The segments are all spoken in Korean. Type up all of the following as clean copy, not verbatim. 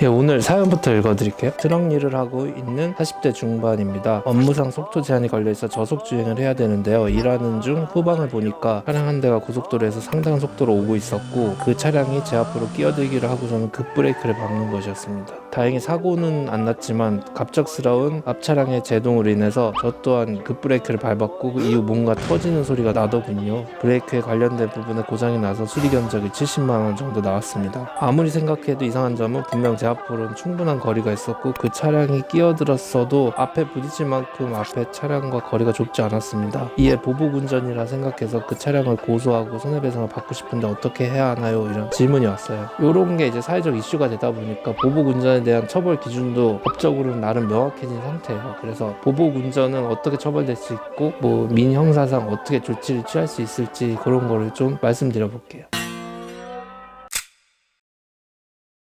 예, 오늘 사연부터 읽어드릴게요. 트럭 일을 하고 있는 40대 중반입니다. 업무상 속도 제한이 걸려있어 저속주행을 해야 되는데요. 일하는 중 후방을 보니까 차량 한 대가 고속도로에서 상당한 속도로 오고 있었고 그 차량이 제 앞으로 끼어들기를 하고 저는 급브레이크를 밟는 것이었습니다. 다행히 사고는 안 났지만 갑작스러운 앞 차량의 제동으로 인해서 저 또한 급브레이크를 밟았고 그 이후 뭔가 터지는 소리가 나더군요. 브레이크에 관련된 부분에 고장이 나서 수리 견적이 70만원 정도 나왔습니다. 아무리 생각해도 이상한 점은 분명 제 앞으로는 충분한 거리가 있었고 그 차량이 끼어들었어도 앞에 부딪힐 만큼 앞에 차량과 거리가 좁지 않았습니다. 이에 보복운전이라 생각해서 그 차량을 고소하고 손해배상을 받고 싶은데 어떻게 해야 하나요? 이런 질문이 왔어요. 이런 게 이제 사회적 이슈가 되다 보니까 보복운전에 대한 처벌 기준도 법적으로는 나름 명확해진 상태예요. 그래서 보복운전은 어떻게 처벌될 수 있고 뭐 민형사상 어떻게 조치를 취할 수 있을지 그런 거를 좀 말씀드려 볼게요.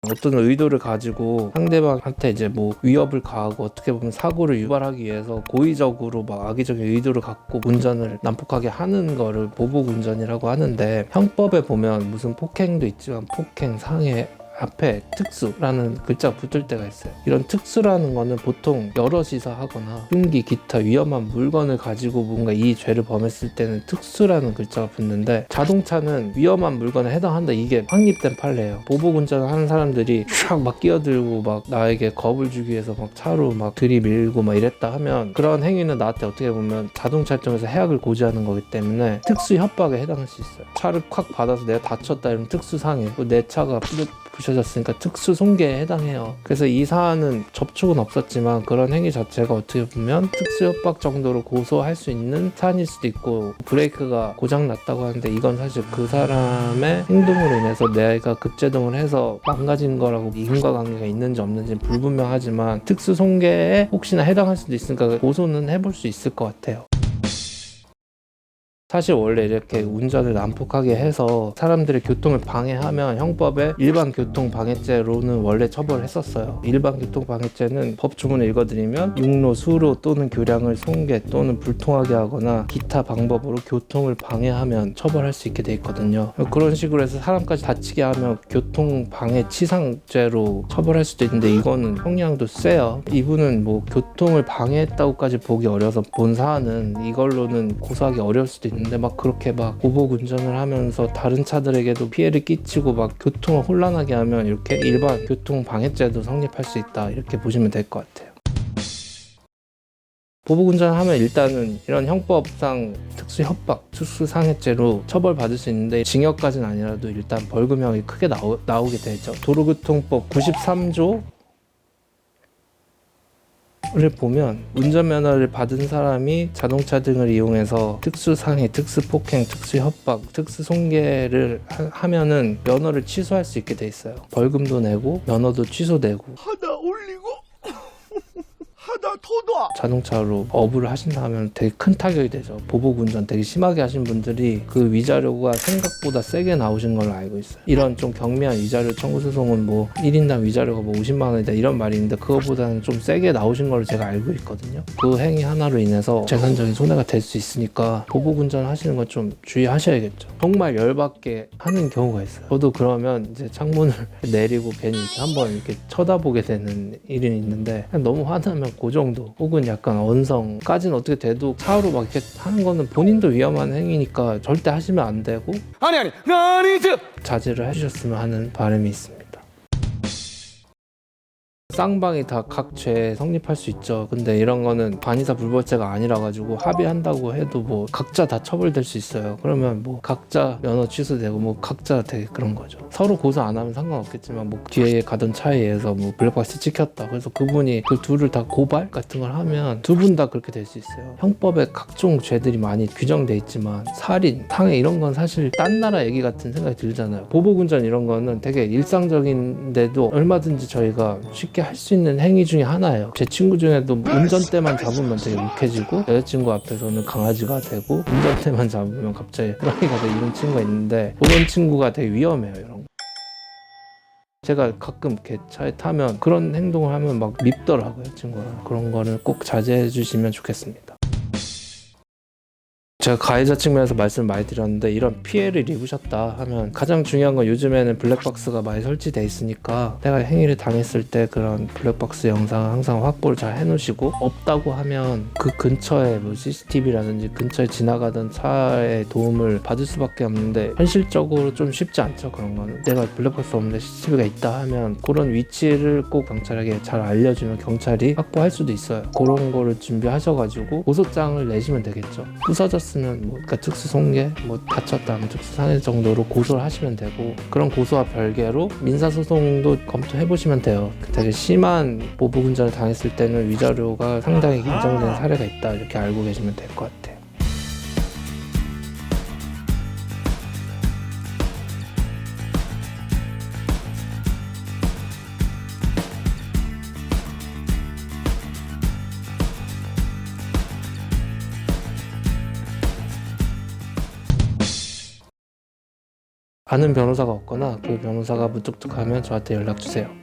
어떤 의도를 가지고 상대방한테 이제 뭐 위협을 가하고 어떻게 보면 사고를 유발하기 위해서 고의적으로 막 악의적인 의도를 갖고 운전을 난폭하게 하는 거를 보복운전이라고 하는데, 형법에 보면 무슨 폭행도 있지만 폭행, 상해 앞에 특수라는 글자가 붙을 때가 있어요. 이런 특수라는 거는 보통 여럿이서 하거나 흉기, 기타 위험한 물건을 가지고 뭔가 이 죄를 범했을 때는 특수라는 글자가 붙는데, 자동차는 위험한 물건에 해당한다, 이게 확립된 판례예요. 보복운전을 하는 사람들이 촥 막 끼어들고 막 나에게 겁을 주기 위해서 막 차로 막 들이밀고 막 이랬다 하면 그런 행위는 나한테 어떻게 보면 자동차 입장에서 해악을 고지하는 거기 때문에 특수 협박에 해당할 수 있어요. 차를 콱 받아서 내가 다쳤다 이러면 특수상해, 내 차가 부셔졌으니까 특수 손괴에 해당해요. 그래서 이 사안은 접촉은 없었지만 그런 행위 자체가 어떻게 보면 특수 협박 정도로 고소할 수 있는 사안일 수도 있고, 브레이크가 고장 났다고 하는데 이건 사실 그 사람의 행동으로 인해서 내가 급제동을 해서 망가진 거라고 인과관계가 있는지 없는지 불분명하지만 특수 손괴에 혹시나 해당할 수도 있으니까 고소는 해볼 수 있을 것 같아요. 사실 원래 이렇게 운전을 난폭하게 해서 사람들의 교통을 방해하면 형법에 일반 교통방해죄로는 원래 처벌을 했었어요. 일반 교통방해죄는 법 조문을 읽어드리면 육로, 수로 또는 교량을 손괴 또는 불통하게 하거나 기타 방법으로 교통을 방해하면 처벌할 수 있게 돼 있거든요. 그런 식으로 해서 사람까지 다치게 하면 교통방해치상죄로 처벌할 수도 있는데 이거는 형량도 세요. 이분은 뭐 교통을 방해했다고까지 보기 어려서 본 사안은 이걸로는 고소하기 어려울 수도 있는데 막 그렇게 막 보복운전을 하면서 다른 차들에게도 피해를 끼치고 막 교통을 혼란하게 하면 이렇게 일반 교통방해죄도 성립할 수 있다, 이렇게 보시면 될 것 같아요. 보복운전을 하면 일단은 이런 형법상 특수협박, 특수상해죄로 처벌받을 수 있는데 징역까지는 아니라도 일단 벌금형이 크게 나오게 되죠. 도로교통법 93조 를 보면 운전면허를 받은 사람이 자동차 등을 이용해서 특수상해, 특수폭행, 특수협박, 특수손괴를 하면은 면허를 취소할 수 있게 돼 있어요. 벌금도 내고 면허도 취소되고. 하다 올리고 하다 터다. 자동차로 업을 하신다 하면 되게 큰 타격이 되죠. 보복운전 되게 심하게 하신 분들이 그 위자료가 생각보다 세게 나오신 걸로 알고 있어요. 이런 좀 경미한 위자료 청구 소송은 뭐 1인당 위자료가 뭐 50만 원이다 이런 말이 있는데 그거보다는 좀 세게 나오신 걸로 제가 알고 있거든요. 그 행위 하나로 인해서 재산적인 손해가 될 수 있으니까 보복운전 하시는 건 좀 주의하셔야겠죠. 정말 열받게 하는 경우가 있어요. 저도 그러면 이제 창문을 내리고 괜히 이렇게 한번 이렇게 쳐다보게 되는 일이 있는데, 너무 화나면 그 정도, 혹은 약간 언성까지는 어떻게 돼도 차로 막 이렇게 하는 거는 본인도 위험한 행위니까 절대 하시면 안 되고 아니죠. 자제를 해주셨으면 하는 바람이 있습니다. 쌍방이 다 각 죄 성립할 수 있죠. 근데 이런 거는 반의사 불벌죄가 아니라 가지고 합의한다고 해도 뭐 각자 다 처벌될 수 있어요. 그러면 뭐 각자 면허 취소되고 뭐 각자 되게 그런 거죠. 서로 고소 안 하면 상관없겠지만 뭐 뒤에 가던 차에 의해서 뭐 블랙박스 찍혔다, 그래서 그분이 그 둘을 다 고발 같은 걸 하면 두 분 다 그렇게 될 수 있어요. 형법에 각종 죄들이 많이 규정돼 있지만 살인, 상해 이런 건 사실 딴 나라 얘기 같은 생각이 들잖아요. 보복운전 이런 거는 되게 일상적인데도 얼마든지 저희가 쉽게 할 수 있는 행위 중에 하나예요. 제 친구 중에도 운전대만 잡으면 되게 욱해지고 여자친구 앞에서는 강아지가 되고 운전대만 잡으면 갑자기 호랑이가 되고 이런 친구가 있는데, 그런 친구가 되게 위험해요. 이런 거. 제가 가끔 이렇게 차에 타면 그런 행동을 하면 막 밉더라고요, 친구가. 그런 거를 꼭 자제해 주시면 좋겠습니다. 제가 가해자 측면에서 말씀을 많이 드렸는데 이런 피해를 입으셨다 하면 가장 중요한 건 요즘에는 블랙박스가 많이 설치돼 있으니까 내가 행위를 당했을 때 그런 블랙박스 영상을 항상 확보를 잘 해놓으시고, 없다고 하면 그 근처에 뭐 CCTV라든지 근처에 지나가던 차의 도움을 받을 수밖에 없는데 현실적으로 좀 쉽지 않죠. 그런 거는 내가 블랙박스 없는데 CCTV가 있다 하면 그런 위치를 꼭 경찰에게 잘 알려주면 경찰이 확보할 수도 있어요. 그런 거를 준비하셔가지고 고소장을 내시면 되겠죠. 부서졌으면 뭐 그러니까 특수손괴, 뭐 다쳤다 하면 특수상해 정도로 고소를 하시면 되고, 그런 고소와 별개로 민사소송도 검토해보시면 돼요. 되게 심한 보복운전을 당했을 때는 위자료가 상당히 인정된 사례가 있다, 이렇게 알고 계시면 될 것 같아요. 아는 변호사가 없거나 그 변호사가 무뚝뚝하면 저한테 연락 주세요.